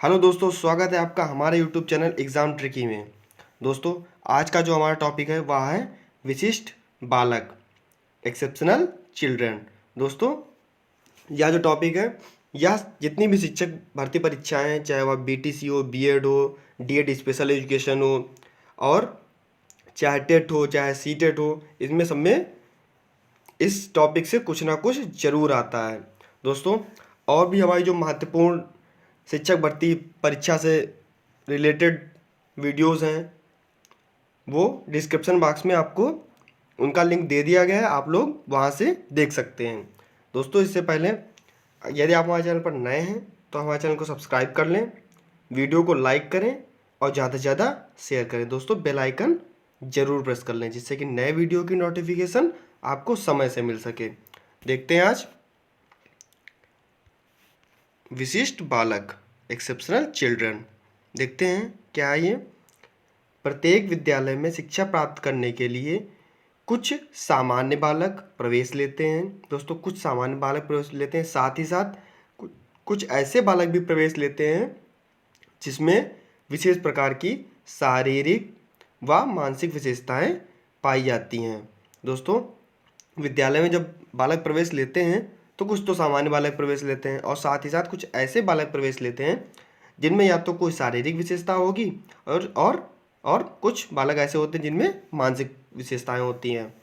Hello दोस्तों, स्वागत है आपका हमारे यूट्यूब चैनल एग्ज़ाम ट्रिकी में। दोस्तों, आज का जो हमारा टॉपिक है वह है विशिष्ट बालक, एक्सेप्शनल चिल्ड्रन। दोस्तों, यह जो टॉपिक है, यह जितनी भी शिक्षक भर्ती परीक्षाएं हैं, चाहे वह बीटीसी हो, बीएड हो, डीएड स्पेशल एजुकेशन हो, और चाहे टेट हो, चाहे सीटेट हो, इसमें सब में इस टॉपिक से कुछ ना कुछ जरूर आता है। दोस्तों, और भी हमारी जो महत्वपूर्ण शिक्षक भर्ती परीक्षा से रिलेटेड वीडियोस हैं, वो डिस्क्रिप्शन बॉक्स में आपको उनका लिंक दे दिया गया है, आप लोग वहाँ से देख सकते हैं। दोस्तों, इससे पहले यदि आप हमारे चैनल पर नए हैं तो हमारे चैनल को सब्सक्राइब कर लें, वीडियो को लाइक करें और ज़्यादा से ज़्यादा शेयर करें। दोस्तों, बेल आइकन ज़रूर प्रेस कर लें जिससे कि नए वीडियो की नोटिफिकेशन आपको समय से मिल सके। देखते हैं आज विशिष्ट बालक, एक्सेप्शनल चिल्ड्रन। देखते हैं क्या है ये। प्रत्येक विद्यालय में शिक्षा प्राप्त करने के लिए कुछ सामान्य बालक प्रवेश लेते हैं। दोस्तों, कुछ सामान्य बालक प्रवेश लेते हैं, साथ ही साथ कुछ ऐसे बालक भी प्रवेश लेते हैं जिसमें विशेष प्रकार की शारीरिक व मानसिक विशेषताएं पाई जाती हैं। दोस्तों, विद्यालय में जब बालक प्रवेश लेते हैं तो कुछ तो सामान्य बालक प्रवेश लेते हैं और साथ ही साथ कुछ ऐसे बालक प्रवेश लेते हैं जिनमें या तो कोई शारीरिक विशेषता होगी और कुछ बालक ऐसे होते हैं जिनमें मानसिक विशेषताएं होती हैं।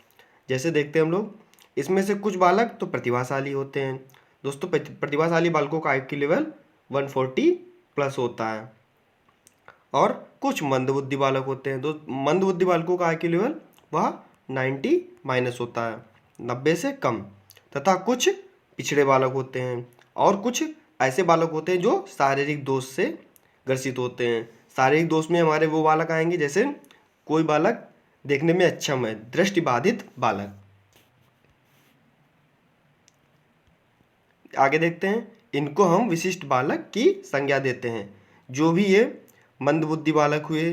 जैसे देखते हैं हम लोग, इसमें से कुछ बालक तो प्रतिभाशाली होते हैं। दोस्तों, प्रतिभाशाली बालकों का IQ लेवल 140 प्लस होता है और कुछ मंदबुद्धि बालक होते हैं। मंदबुद्धि बालकों का IQ लेवल वह 90 माइनस होता है, 90 से कम। तथा कुछ पिछड़े बालक होते हैं और कुछ ऐसे बालक होते हैं जो शारीरिक दोष से ग्रसित होते हैं। शारीरिक दोष में हमारे वो बालक आएंगे जैसे कोई बालक देखने में अक्षम है, दृष्टिबाधित बालक। आगे देखते हैं, इनको हम विशिष्ट बालक की संज्ञा देते हैं। जो भी ये मंदबुद्धि बालक हुए,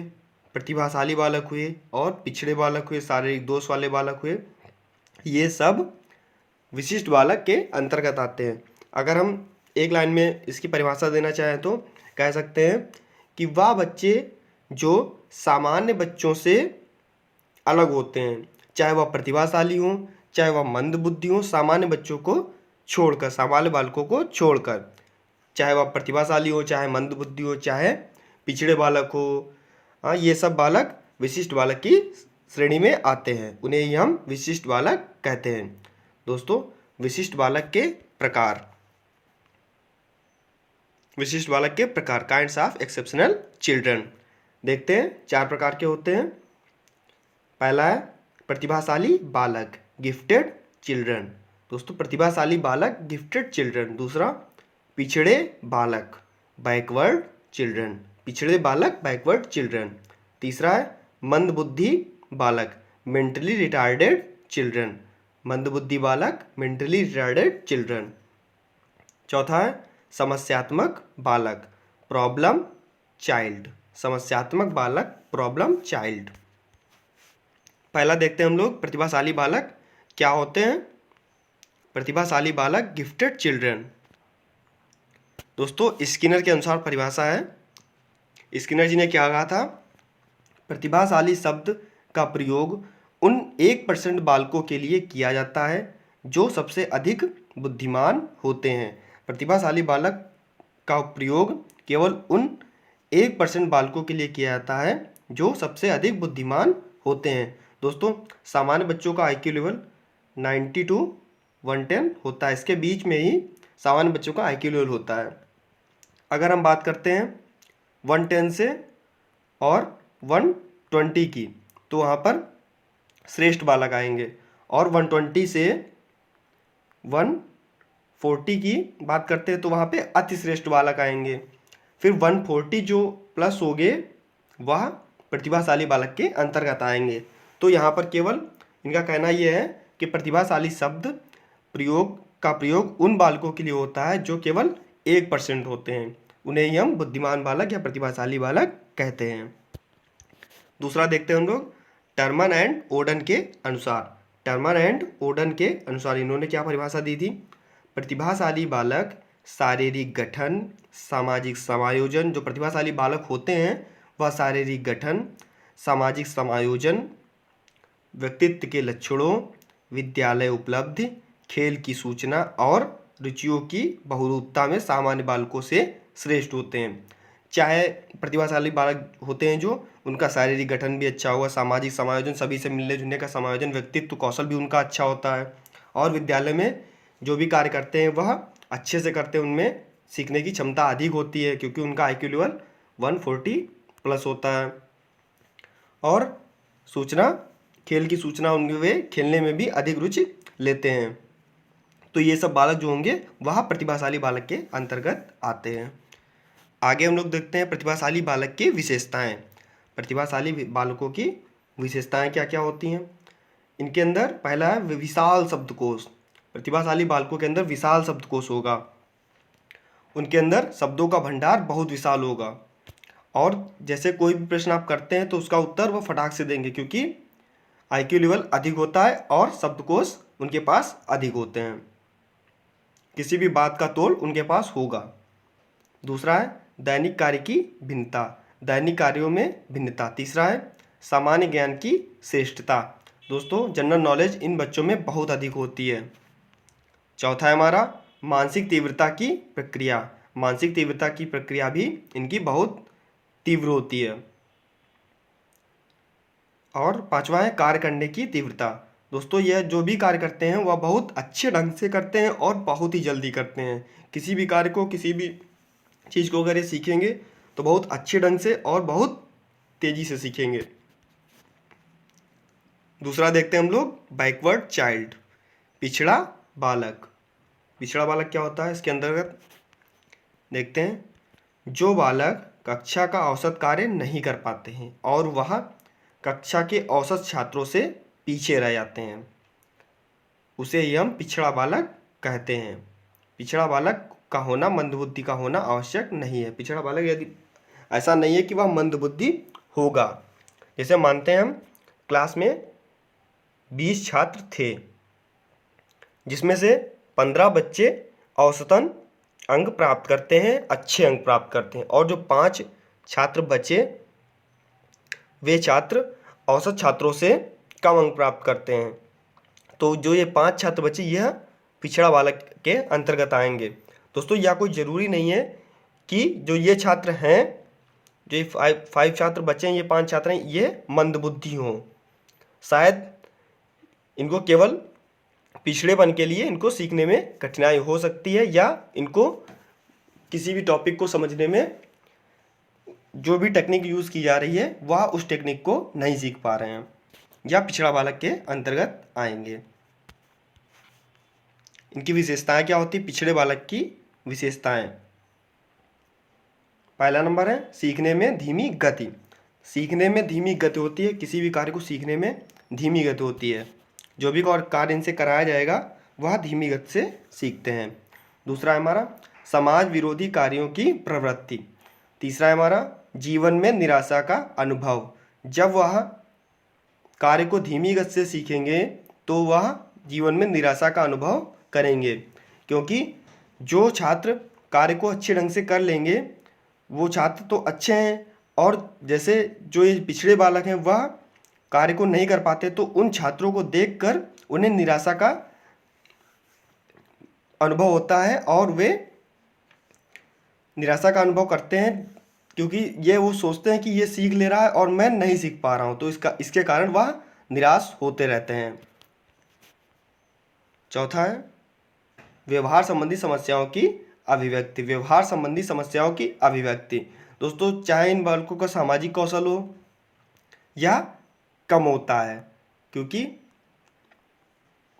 प्रतिभाशाली बालक हुए और पिछड़े बालक हुए, शारीरिक दोष वाले बालक हुए, ये सब विशिष्ट बालक के अंतर्गत आते हैं। अगर हम एक लाइन में इसकी परिभाषा देना चाहें तो कह सकते हैं कि वह बच्चे जो सामान्य बच्चों से अलग होते हैं, चाहे वह प्रतिभाशाली हो, चाहे वह मंदबुद्धि हो, सामान्य बच्चों को छोड़कर, सामान्य बालकों को छोड़कर, चाहे वह प्रतिभाशाली हो, चाहे मंदबुद्धि हो, चाहे पिछड़े बालक हो, ये सब बालक विशिष्ट बालक की श्रेणी में आते हैं। उन्हें ही हम विशिष्ट बालक कहते हैं। दोस्तों, विशिष्ट बालक के प्रकार, विशिष्ट बालक के प्रकार, काइंड्स ऑफ एक्सेप्शनल चिल्ड्रन। देखते हैं, 4 प्रकार के होते हैं। पहला है प्रतिभाशाली बालक, गिफ्टेड चिल्ड्रन। दोस्तों, प्रतिभाशाली बालक, गिफ्टेड चिल्ड्रन। दूसरा, पिछड़े बालक, बैकवर्ड चिल्ड्रन, पिछड़े बालक, बैकवर्ड चिल्ड्रन। तीसरा है मंदबुद्धि बालक, मेंटली रिटार्डेड चिल्ड्रन, मंदबुद्धि बालक, मेंटली रिटार्डेड चिल्ड्रन। चौथा है समस्यात्मक बालक, प्रॉब्लम चाइल्ड, समस्यात्मक बालक, प्रॉब्लम चाइल्ड। पहला देखते हैं हम लोग, प्रतिभाशाली बालक क्या होते हैं। प्रतिभाशाली बालक, गिफ्टेड चिल्ड्रन। दोस्तों, स्किनर के अनुसार परिभाषा है। स्किनर जी ने क्या कहा था, प्रतिभाशाली शब्द का प्रयोग उन 1% बालकों के लिए किया जाता है जो सबसे अधिक बुद्धिमान होते हैं। प्रतिभाशाली बालक का प्रयोग केवल उन 1% बालकों के लिए किया जाता है जो सबसे अधिक बुद्धिमान होते हैं। दोस्तों, सामान्य बच्चों का IQ लेवल 90 to 110 होता है, इसके बीच में ही सामान्य बच्चों का IQ लेवल होता है। अगर हम बात करते हैं 110 से और 120 की, तो वहाँ पर श्रेष्ठ बालक आएंगे, और 120 से 140 की बात करते हैं तो वहाँ पे अति श्रेष्ठ बालक आएंगे। फिर 140 जो प्लस हो गए वह प्रतिभाशाली बालक के अंतर्गत आएंगे। तो यहाँ पर केवल इनका कहना यह है कि प्रतिभाशाली शब्द का प्रयोग उन बालकों के लिए होता है जो केवल 1% होते हैं, उन्हें ही हम बुद्धिमान बालक या प्रतिभाशाली बालक कहते हैं। दूसरा देखते हैं हम लोग, टर्मन एंड ओडन के अनुसार। टर्मन एंड ओडन के अनुसार इन्होंने क्या परिभाषा दी थी, प्रतिभाशाली बालक शारीरिक गठन, सामाजिक समायोजन। जो प्रतिभाशाली बालक होते हैं वह शारीरिक गठन, सामाजिक समायोजन, व्यक्तित्व के लक्षणों, विद्यालय उपलब्धि, खेल की सूचना और रुचियों की बहुरूपता में सामान्य बालकों से श्रेष्ठ होते हैं। चाहे प्रतिभाशाली बालक होते हैं जो उनका शारीरिक गठन भी अच्छा होगा, सामाजिक समायोजन, सभी से मिलने जुलने का समायोजन, व्यक्तित्व कौशल भी उनका अच्छा होता है, और विद्यालय में जो भी कार्य करते हैं वह अच्छे से करते हैं, उनमें सीखने की क्षमता अधिक होती है क्योंकि उनका IQ लेवल 140+ होता है। और सूचना, खेल की सूचना उनके वे खेलने में भी अधिक रुचि लेते हैं। तो ये सब बालक जो होंगे वह प्रतिभाशाली बालक के अंतर्गत आते हैं। आगे हम लोग देखते हैं प्रतिभाशाली बालक की विशेषताएं। प्रतिभाशाली बालकों की विशेषताएं क्या क्या होती हैं। इनके अंदर पहला है विशाल शब्दकोश। प्रतिभाशाली बालकों के अंदर विशाल शब्दकोश होगा, उनके अंदर शब्दों का भंडार बहुत विशाल होगा, और जैसे कोई भी प्रश्न आप करते हैं तो उसका उत्तर वो फटाक से देंगे क्योंकि IQ लेवल अधिक होता है और शब्दकोश उनके पास अधिक होते हैं, किसी भी बात का तोल उनके पास होगा। दूसरा है दैनिक कार्य की भिन्नता, दैनिक कार्यों में भिन्नता। तीसरा है सामान्य ज्ञान की श्रेष्ठता। दोस्तों जनरल नॉलेज इन बच्चों में बहुत अधिक होती है। चौथा है हमारा मानसिक तीव्रता की प्रक्रिया, मानसिक तीव्रता की प्रक्रिया भी इनकी बहुत तीव्र होती है। और पांचवा है कार्य करने की तीव्रता। दोस्तों यह जो भी कार्य करते हैं वह बहुत अच्छे ढंग से करते हैं और बहुत ही जल्दी करते हैं। किसी भी कार्य को, किसी भी चीज़ को अगर ये सीखेंगे तो बहुत अच्छे ढंग से और बहुत तेज़ी से सीखेंगे। दूसरा देखते हैं हम लोग बैकवर्ड चाइल्ड, पिछड़ा बालक। पिछड़ा बालक क्या होता है इसके अंतर्गत देखते हैं, जो बालक कक्षा का औसत कार्य नहीं कर पाते हैं और वह कक्षा के औसत छात्रों से पीछे रह जाते हैं, उसे ही हम पिछड़ा बालक कहते हैं। पिछड़ा बालक का होना, मंदबुद्धि का होना आवश्यक नहीं है। पिछड़ा बालक यदि ऐसा नहीं है कि वह मंदबुद्धि होगा। जैसे मानते हैं हम क्लास में 20 छात्र थे जिसमें से 15 बच्चे औसतन अंक प्राप्त करते हैं, अच्छे अंक प्राप्त करते हैं, और जो 5 छात्र बचे वे छात्र औसत छात्रों से कम अंक प्राप्त करते हैं। तो जो ये 5 छात्र बचे यह पिछड़ा बालक के अंतर्गत आएंगे। दोस्तों यह कोई ज़रूरी नहीं है कि जो ये छात्र हैं, जो ये 5 छात्र बचे हैं, ये 5 छात्र हैं, ये मंदबुद्धि हों। शायद इनको केवल पिछड़ेपन के लिए इनको सीखने में कठिनाई हो सकती है, या इनको किसी भी टॉपिक को समझने में जो भी टेक्निक यूज़ की जा रही है वह उस टेक्निक को नहीं सीख पा रहे हैं, या पिछड़ा बालक के अंतर्गत आएंगे। इनकी विशेषताएं क्या होती है पिछड़े बालक की विशेषताएं। पहला नंबर है सीखने में धीमी गति। सीखने में धीमी गति होती है, किसी भी कार्य को सीखने में धीमी गति होती है। जो भी कार्य इनसे कराया जाएगा वह धीमी गति से सीखते हैं। दूसरा है हमारा समाज विरोधी कार्यों की प्रवृत्ति। तीसरा है हमारा जीवन में निराशा का अनुभव। जब वह कार्य को धीमी गति से सीखेंगे तो वह जीवन में निराशा का अनुभव करेंगे, क्योंकि जो छात्र कार्य को अच्छे ढंग से कर लेंगे वो छात्र तो अच्छे हैं, और जैसे जो ये पिछड़े बालक हैं वह कार्य को नहीं कर पाते, तो उन छात्रों को देखकर उन्हें निराशा का अनुभव होता है और वे निराशा का अनुभव करते हैं, क्योंकि ये वो सोचते हैं कि ये सीख ले रहा है और मैं नहीं सीख पा रहा हूँ, तो इसके कारण वह निराश होते रहते हैं। चौथा है व्यवहार संबंधी समस्याओं की अभिव्यक्ति। व्यवहार संबंधी समस्याओं की अभिव्यक्ति। दोस्तों चाहे इन बालकों का सामाजिक कौशल हो या कम होता है, क्योंकि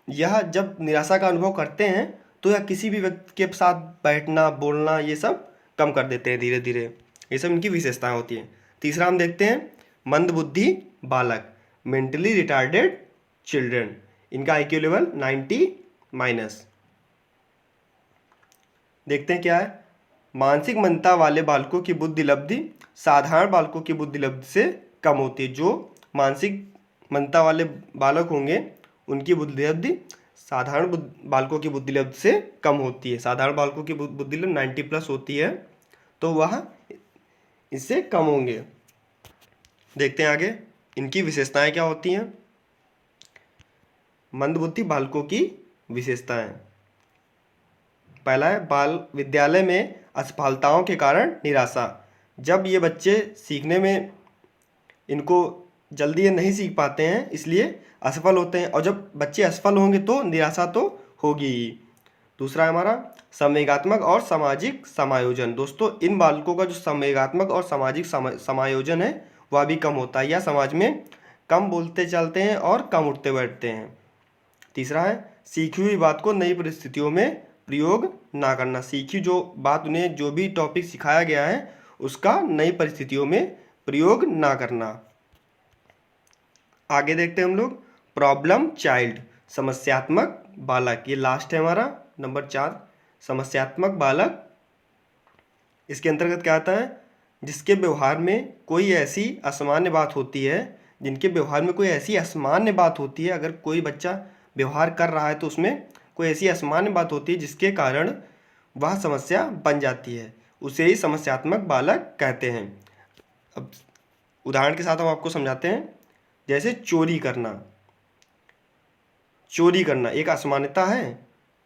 यह जब निराशा का अनुभव करते हैं तो यह किसी भी व्यक्ति के साथ बैठना, बोलना, ये सब कम कर देते हैं धीरे धीरे। ये सब इनकी विशेषताएं होती हैं। तीसरा हम देखते हैं मंदबुद्धि बालक, मेंटली रिटार्डेड चिल्ड्रन। इनका IQ लेवल 90-। देखते हैं क्या है। मानसिक मंदता वाले बालकों की बुद्धि लब्धि साधारण बालकों की बुद्धि लब्धि से कम होती है। जो मानसिक मंदता वाले बालक होंगे उनकी बुद्धि लब्धि साधारण बालकों की बुद्धि लब्धि से कम होती है। साधारण बालकों की बुद्धि लब्धि 90+ होती है, तो वह इससे कम होंगे। देखते हैं आगे इनकी विशेषताएं क्या होती हैं। मंदबुद्धि बालकों की विशेषताएं। पहला है बाल विद्यालय में असफलताओं के कारण निराशा। जब ये बच्चे सीखने में इनको जल्दी ये नहीं सीख पाते हैं, इसलिए असफल होते हैं, और जब बच्चे असफल होंगे तो निराशा तो होगी ही। दूसरा है हमारा संवेगात्मक और सामाजिक समायोजन। दोस्तों इन बालकों का जो संवेगात्मक और सामाजिक समायोजन है वह भी कम होता है, या समाज में कम बोलते चलते हैं और कम उठते बैठते हैं। तीसरा है सीखी हुई बात को नई परिस्थितियों में प्रयोग ना करना। सीखी जो बात, उन्हें जो भी टॉपिक सिखाया गया है उसका नई परिस्थितियों में प्रयोग ना करना। आगे देखते हैं हम लोग प्रॉब्लम चाइल्ड, समस्यात्मक बालक। ये लास्ट है हमारा नंबर 4, समस्यात्मक बालक। इसके अंतर्गत क्या आता है, जिसके व्यवहार में कोई ऐसी असामान्य बात होती है, जिनके व्यवहार में कोई ऐसी असामान्य बात होती है। अगर कोई बच्चा व्यवहार कर रहा है तो उसमें कोई ऐसी असामान्य बात होती है जिसके कारण वह समस्या बन जाती है, उसे ही समस्यात्मक बालक कहते हैं। अब उदाहरण के साथ हम आपको समझाते हैं। जैसे चोरी करना। चोरी करना एक असामान्यता है,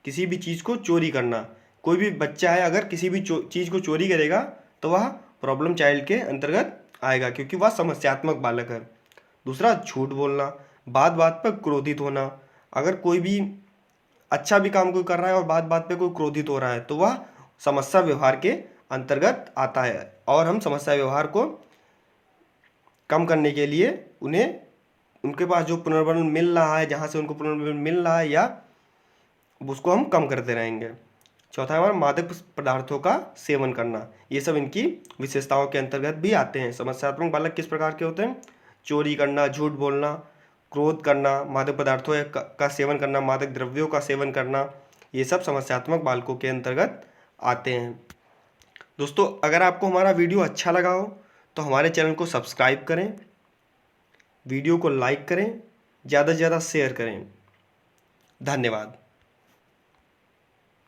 किसी भी चीज़ को चोरी करना। कोई भी बच्चा है अगर किसी भी चीज़ को चोरी करेगा तो वह प्रॉब्लम चाइल्ड के अंतर्गत आएगा, क्योंकि वह समस्यात्मक बालक है। दूसरा झूठ बोलना, बात बात पर क्रोधित होना। अगर कोई भी अच्छा भी काम कोई कर रहा है और बात बात पे कोई क्रोधित हो रहा है तो वह समस्या व्यवहार के अंतर्गत आता है, और हम समस्या व्यवहार को कम करने के लिए उन्हें उनके पास जो पुनर्बलन मिल रहा है, जहाँ से उनको पुनर्बलन मिल रहा है, या उसको हम कम करते रहेंगे। चौथा हमारा मादक पदार्थों का सेवन करना। ये सब इनकी विशेषताओं के अंतर्गत भी आते हैं। समस्यात्मक बालक किस प्रकार के होते हैं, चोरी करना, झूठ बोलना, क्रोध करना, मादक पदार्थों का सेवन करना, मादक द्रव्यों का सेवन करना, ये सब समस्यात्मक बालकों के अंतर्गत आते हैं। दोस्तों अगर आपको हमारा वीडियो अच्छा लगा हो तो हमारे चैनल को सब्सक्राइब करें, वीडियो को लाइक करें, ज़्यादा से ज़्यादा शेयर करें। धन्यवाद।